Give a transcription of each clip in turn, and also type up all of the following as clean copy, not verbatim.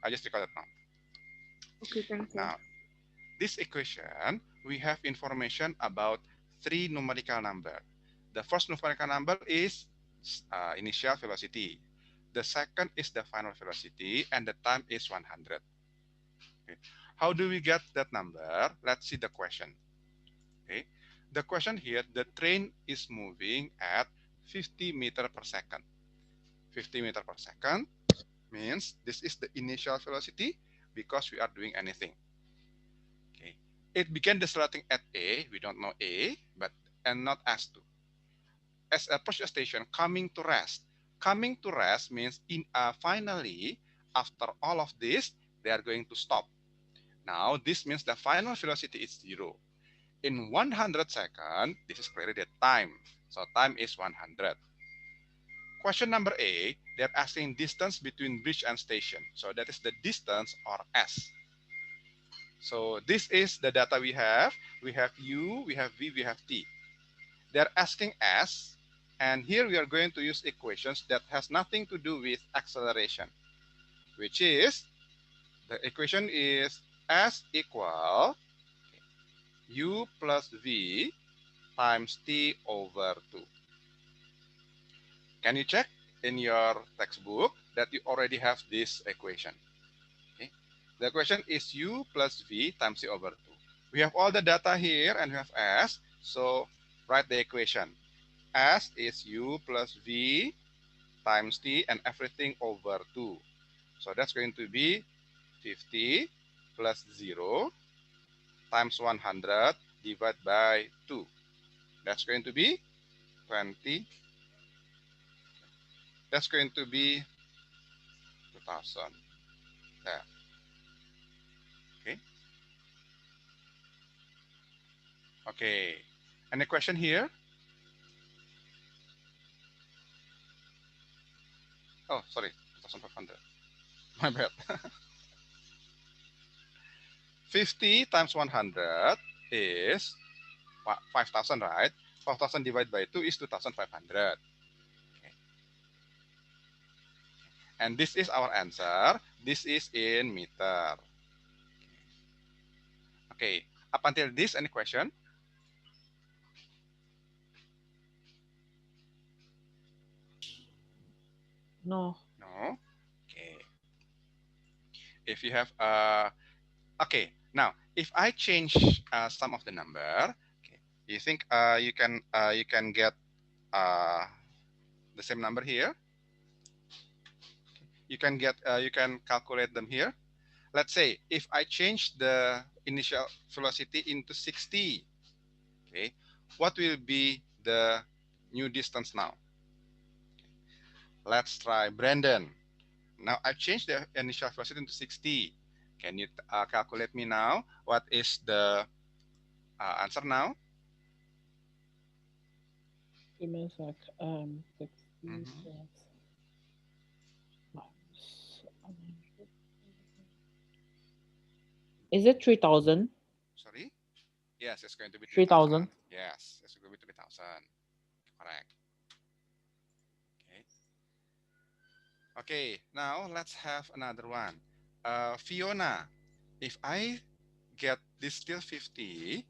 I just recorded now. Okay, thanks, sir. Now, this equation, we have information about three numerical number. The first numerical number is initial velocity. The second is the final velocity, and the time is 100. Okay. How do we get that number? Let's see the question. Okay. The question here, the train is moving at 50 meter per second. 50 meter per second means this is the initial velocity because we are doing anything. Okay. It began decelerating at A. We don't know A, but and not S2. As approach a station, coming to rest. Coming to rest means finally, after all of this, they are going to stop. Now, this means the final velocity is 0. In 100 seconds, this is clearly the time. So time is 100. Question number A, they're asking distance between bridge and station. So that is the distance or S. So this is the data we have. We have U, we have V, we have T. They're asking S, and here we are going to use equations that has nothing to do with acceleration, which is, the equation is S equal U plus V times T over 2. Can you check in your textbook that you already have this equation? Okay. The equation is U plus V times T over 2. We have all the data here and we have S, so write the equation. S is U plus V times T and everything over 2. So that's going to be 50 plus 0 times 100 divided by 2. That's going to be 20. That's going to be 2000. There. Okay. Okay. Any question here? Oh, sorry. 2500. My bad. 50 times 100 is 5000, right? 5000 divided by 2 is 2500. Okay. And this is our answer. This is in meter. Okay. Up until this, any question? No. No? Okay. If you have okay. Now, if I change some of the number, okay, you think you can get uh, the same number here? You can calculate them here. Let's say if I change the initial velocity into 60, okay, what will be the new distance now? Let's try Brandon. Now I changed the initial velocity into 60. Can you calculate me now? What is the answer now? Give me a sec. 60 Mhm. plus minus 100. Is it 3,000? Sorry? Yes, it's going to be 3,000? 3,000. Yes, it's going to be 3,000. Correct. Okay. Okay, now let's have another one. Fiona, if I get this still 50,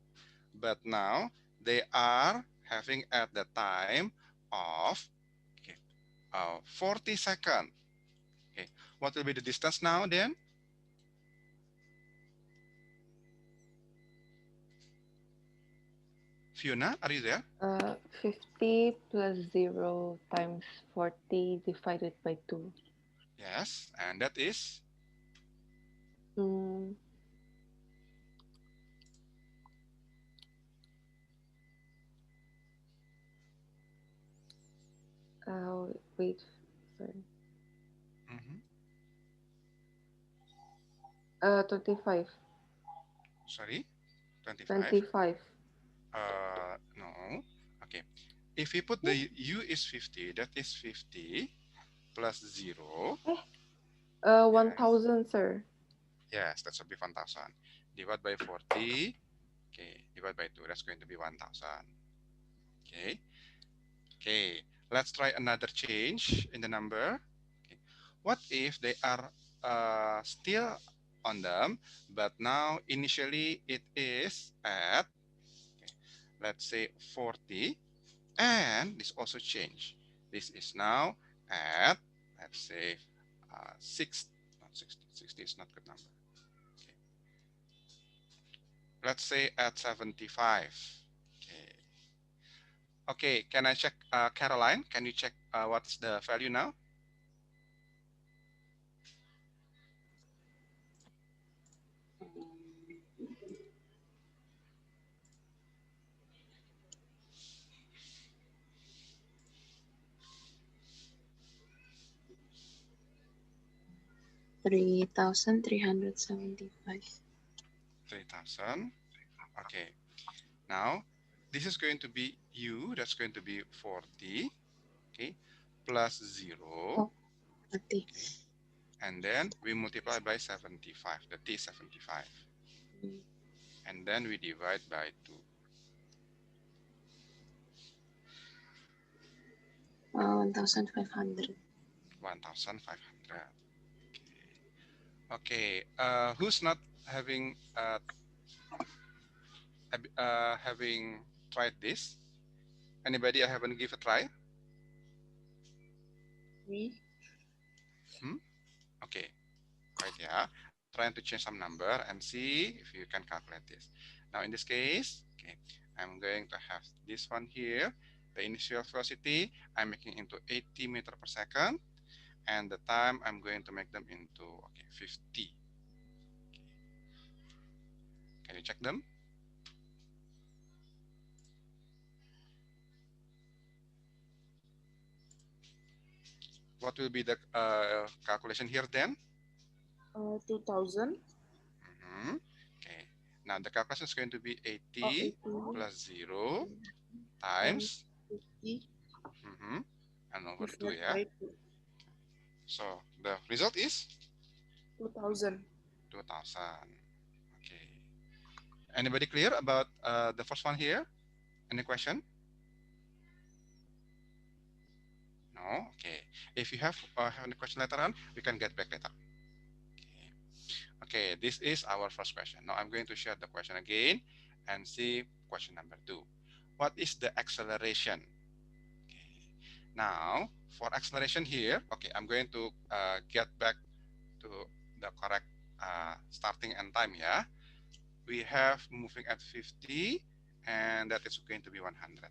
but now they are having at the time of okay, 40 seconds. Okay, what will be the distance now then? Fiona, are you there? 50 plus 0 times 40 divided by 2. Yes, and that is Mm, wait, sorry. mhm, 25. sorry, 25. 25. No. Okay. If we put the U is 50, that is 50 plus 0. Eh, Yes. 1000, sir. Yes, that should be 1000. Divide by 40. Okay. Divide by 2. That's going to be 1000. Okay. Okay. Let's try another change in the number. Okay. What if they are still on them, but now initially it is at, okay, let's say 40, and this also change. This is now at, let's say, 6, not 60, 60 is not good number. Okay. Let's say at 75. Okay. Okay, can I check, Caroline? Can you check what is the value now? 3,375. 3,000. Okay. Now, this is going to be U, that's going to be 40, okay, plus 0, Oh, 40. okay, and then we multiply by 75, the T is 75, and then we divide by 2, 1,500. 1,500. Okay, who's not having having tried this? Anybody I haven't give a try? Me? Hmm? Okay, right, yeah. I'm trying to change some number and see if you can calculate this. Now in this case, okay, I'm going to have this one here. The initial velocity I'm making into 80 meter per second, and the time I'm going to make them into, okay, 50. Okay. Can you check them? What will be the calculation here then? 2,000. Mhm. Okay. Now the calculation is going to be 80 80 plus 0 times times 50 and over 2, divided yeah. by 2. So the result is 2,000. 2000. Okay. Anybody clear about the first one here? Any question? No? Okay. If you have any question later on, we can get back later. Okay. Okay, this is our first question. Now I'm going to share the question again and see question number 2. What is the acceleration? Okay. Now, for acceleration here, okay, I'm going to get back to the correct starting and time, yeah. We have moving at 50, and that is going to be 100.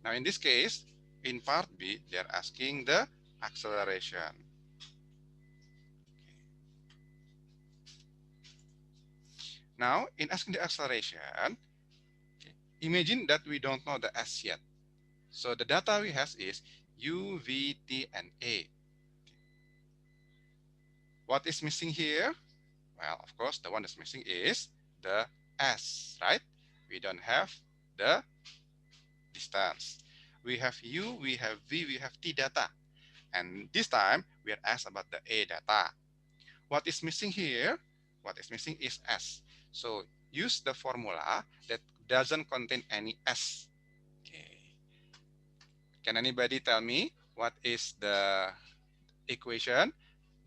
Now, in this case, in part B, they're asking the acceleration. Now, in asking the acceleration, okay, imagine that we don't know the S yet. So the data we have is U, V, T, and A. What is missing here? Well, of course, the one that's missing is the S, right? We don't have the distance. We have U, we have V, we have T data. And this time, we are asked about the A data. What is missing here? What is missing is S. So use the formula that doesn't contain any S. Okay. Can anybody tell me what is the equation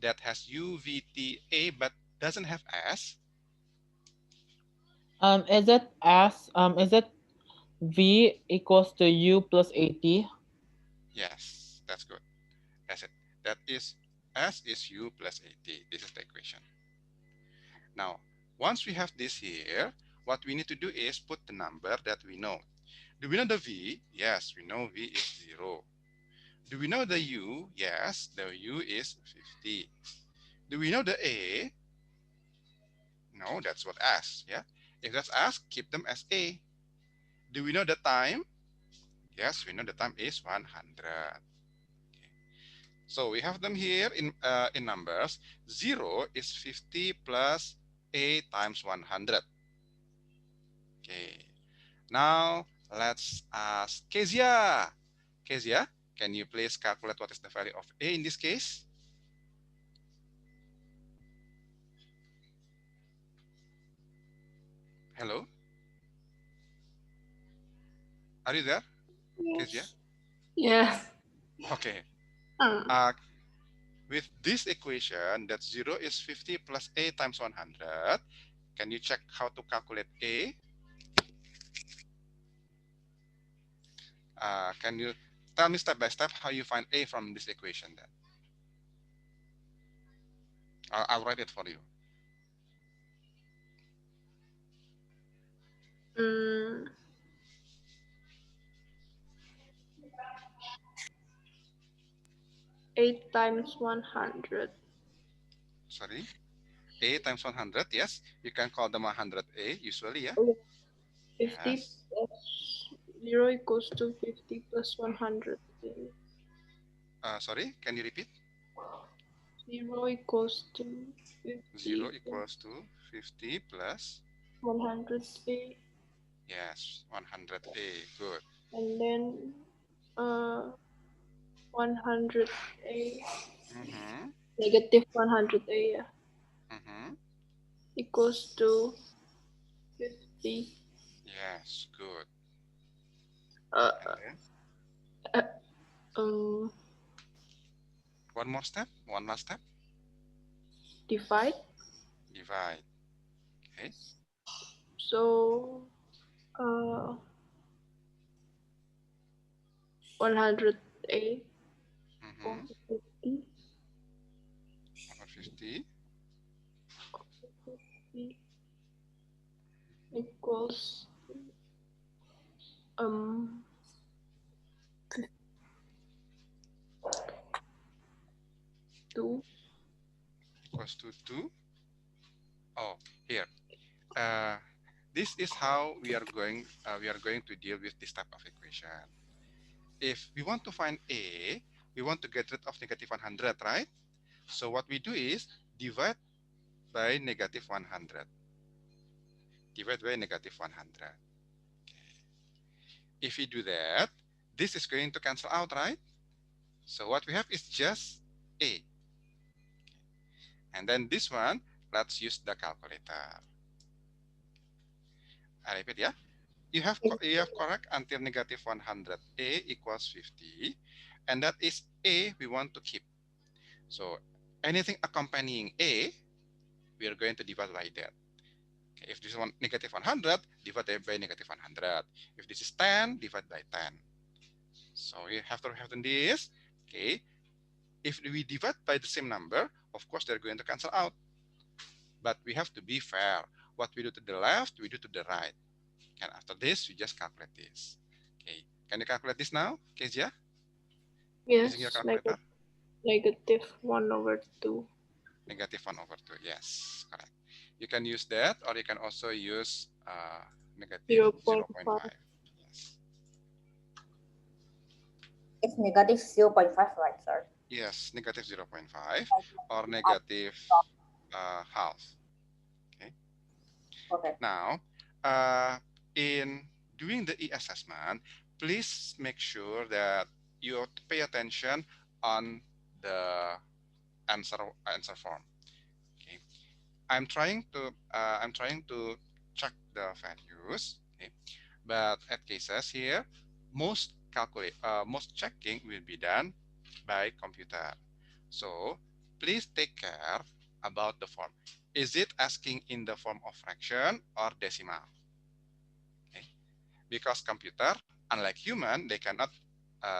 that has U, V, T, A but doesn't have S? Is it V equals to U plus 80? Yes, that's good. That's it. That is S is U plus 80. This is the equation. Now, once we have this here, what we need to do is put the number that we know. Do we know the V? Yes, we know V is 0. Do we know the U? Yes, the U is 50. Do we know the A? No, that's what S, yeah? If that's S, keep them as A. Do we know the time? Yes, we know the time is 100. Okay. So we have them here in numbers. 0 is 50 plus A times 100. Okay. Now let's ask Kezia. Kezia, can you please calculate what is the value of A in this case? Hello, are you there, Kezia? Yes. Okay. Uh, Uh, with this equation, that 0 is 50 plus A times 100. Can you check how to calculate A? Can you tell me step by step how you find A from this equation then? I'll write it for you. Mm, 8 times 100. Sorry, A times 100, yes. You can call them 100A usually, yeah? Oh, 50 Yes. plus 0 equals to 50 plus 100. Sorry, can you repeat? 0 equals to 0 50 plus equals to 50 plus, 100A. yes, 100A. Good. And then 100A, Mm-hmm. negative 100A, yeah, Mm-hmm. equals to 50. Yes, good. Uh, And then uh, um, one more step, one last step. Divide. Divide. Okay. So, uh, 100A Mm-hmm. over 50, 150. 50 equals um 2. Equals to 2. Oh, here. Uh, this is how we are going to deal with this type of equation. If we want to find A, we want to get rid of negative 100, right? So what we do is divide by negative 100. Divide by negative 100. If we do that, this is going to cancel out, right? So what we have is just A. And then this one, let's use the calculator. I repeat, yeah. You have correct until negative 100. A equals 50. And that is A we want to keep. So anything accompanying A, we are going to divide by that. Okay, if this is negative 100, divide by negative 100. If this is 10, divide by 10. So we have to have this. Okay, if we divide by the same number, of course they're going to cancel out. But we have to be fair. What we do to the left, we do to the right. And after this, we just calculate this. Okay, can you calculate this now, Kezia, using your Yes, calculator? negative 1 over 2. Negative 1 over 2. Yes, correct. You can use that, or you can also use negative 0.5. 0.5. Yes. It's negative 0.5, right, sir? Yes, negative 0.5 or negative half. Okay. Okay. Now, in doing the e-assessment, please make sure that you pay attention on the answer form. Okay. I'm trying to check the values. Okay. But at cases here, most checking will be done by computer. So please take care about the form. Is it asking in the form of fraction or decimal? Okay. Because computer, unlike human, they cannot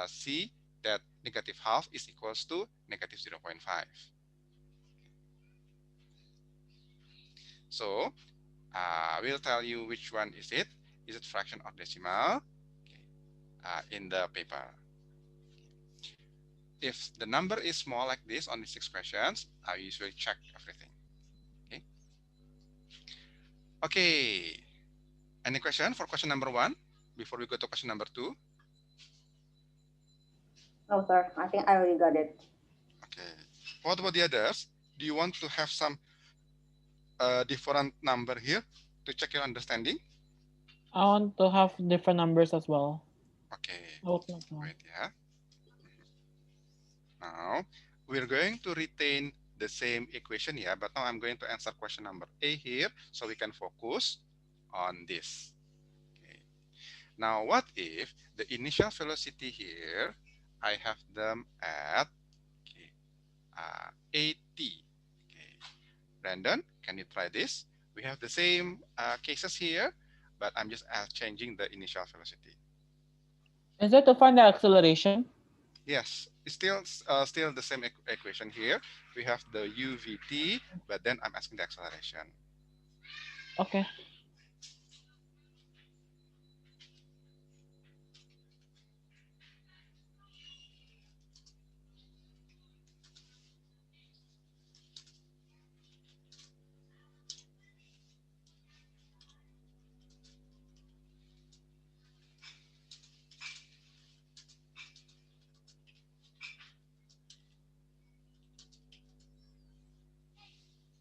see that negative half is equals to negative 0.5. So we'll tell you which one is it. Is it fraction or decimal? Okay. In the paper. If the number is small like this, only 6 questions, I usually check everything. Okay. Okay. Any question for question number 1 before we go to question number 2? No, sir. I think I already got it. Okay. What about the others? Do you want to have some different number here to check your understanding? I want to have different numbers as well. Okay. I would like to. Wait, yeah. Now we're going to retain the same equation here, but now I'm going to answer question number A here so we can focus on this. Okay. Now, what if the initial velocity here, I have them at, okay, 80. Okay. Brandon, can you try this? We have the same cases here, but I'm just changing the initial velocity. Is it to find the acceleration? Yes, it's still the same equation here. We have the UVT, but then I'm asking the acceleration. Okay.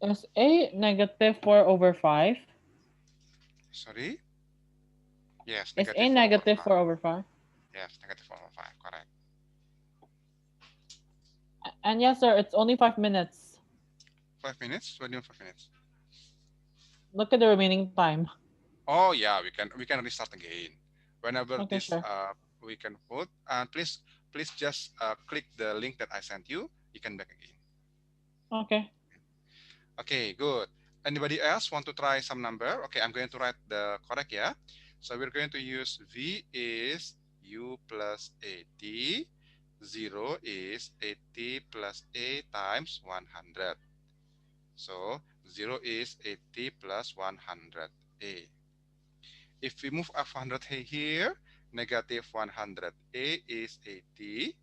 Is A negative 4 over 5? Sorry? Yes, Is A negative 4 over negative 5. 4 over 5? Yes, negative 4 over 5, correct. And yes, sir, it's only 5 minutes. 5 minutes? What do you mean 5 minutes? Look at the remaining time. Oh yeah, we can restart again. Whenever Okay, this sure. we can put, and please just click the link that I sent you. You can back again. Okay. Okay, good. Anybody else want to try some number? Okay, I'm going to write the correct, yeah. So we're going to use V is U plus AT. 0 is AT plus A times 100. So 0 is AT plus 100A. If we move up 100 here, negative 100A is 80.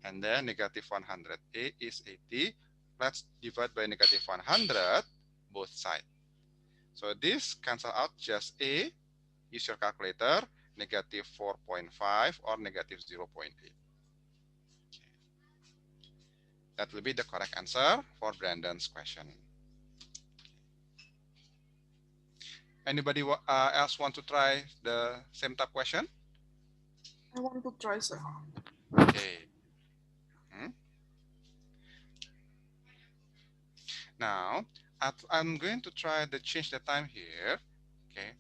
And then negative 100A is 80. Let's divide by negative 100 both sides. So this cancel out just A. Use your calculator, negative 4.5 or negative 0.8. That will be the correct answer for Brandon's question. Anybody else want to try the same type question? I want to try, sir. Okay. Now, I'm going to try to change the time here. Okay.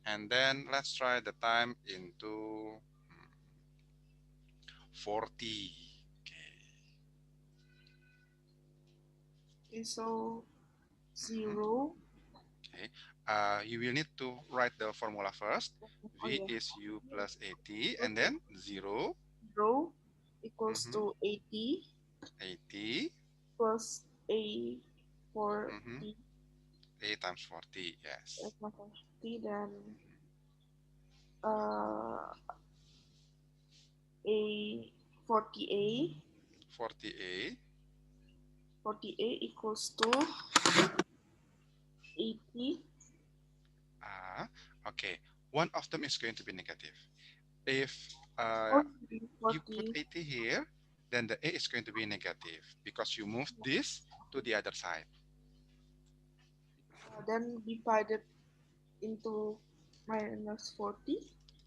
And then let's try the time into 40. Okay, so 0. Okay. You will need to write the formula first. Oh V yeah. is U plus AT, and Okay. then 0, 0 equals Mhm. to 80 80, plus A for mhm, the A times 40, yes. T, then uh, A 40A 40A, 40A equals to 80. okay. One of them is going to be negative. If Or you put 40, 80 here, then the A is going to be negative because you moved this to the other side. then divided into minus 40.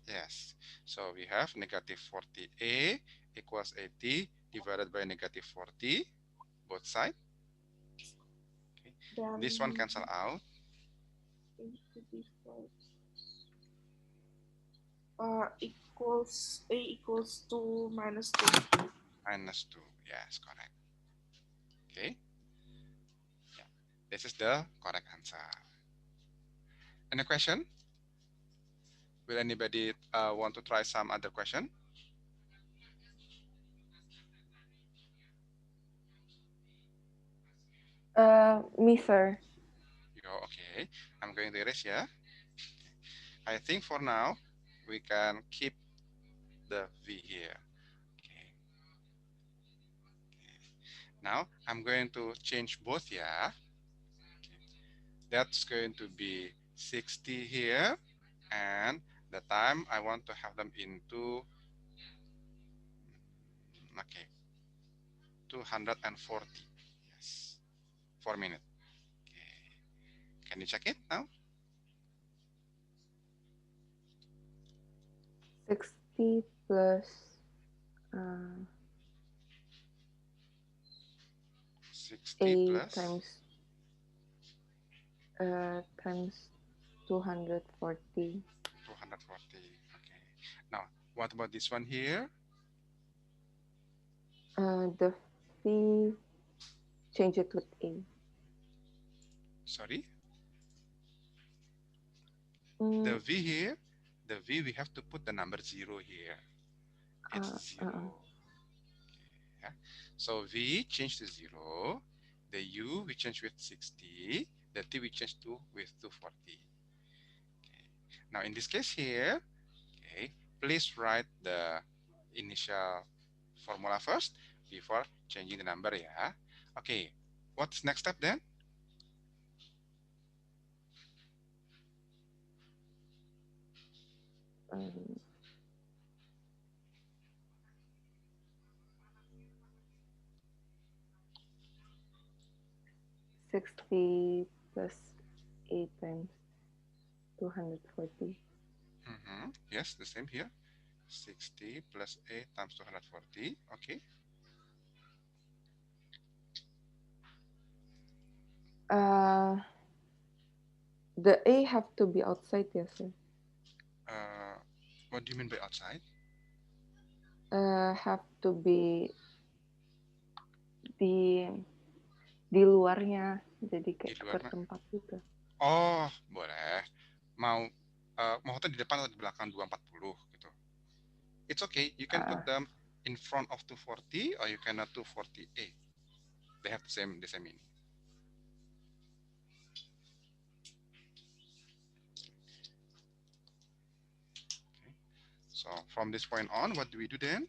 Yes. So we have negative 40A equals 80 divided by negative 40, both sides. Okay. Then This one cancel out. Equals A equals to minus 2. Minus 2. Yes, correct. Okay. Yeah. This is the correct answer. Any question? Will anybody want to try some other question? Me, sir. Okay. I'm going to erase, yeah. I think for now we can keep the V here. Okay. Now I'm going to change both, yeah. That's going to be 60 here, and the time I want to have them into, okay, 240. Yes, 4 minutes. Okay. Can you check it now? 60 plus uh, 60 A plus times 240. 240. Okay. Now, what about this one here? The fee change it with A. Sorry, the Mm, V here, the V we have to put the number 0 here. It's uh, uh, 0. Yeah. So V change to 0. The U we change with 60. The T we change to with 240. Okay. Now in this case here, okay, please write the initial formula first before changing the number, yeah. Okay, what's next step then? 60 plus 8 times 240. Yes, the same here. 60 plus 8 times 240. Okay. The A have to be outside, yes, sir. Uh, what do you mean by outside? Have to be di di luarnya, jadi Di kayak luar? bertempat gitu. Oh, boleh. Mau mau hotel di depan atau di belakang 240 gitu. It's okay. You can put Uh, them in front of 240 or you cannot 240A. They have the same meaning. Okay. So from this point on, what do we do then?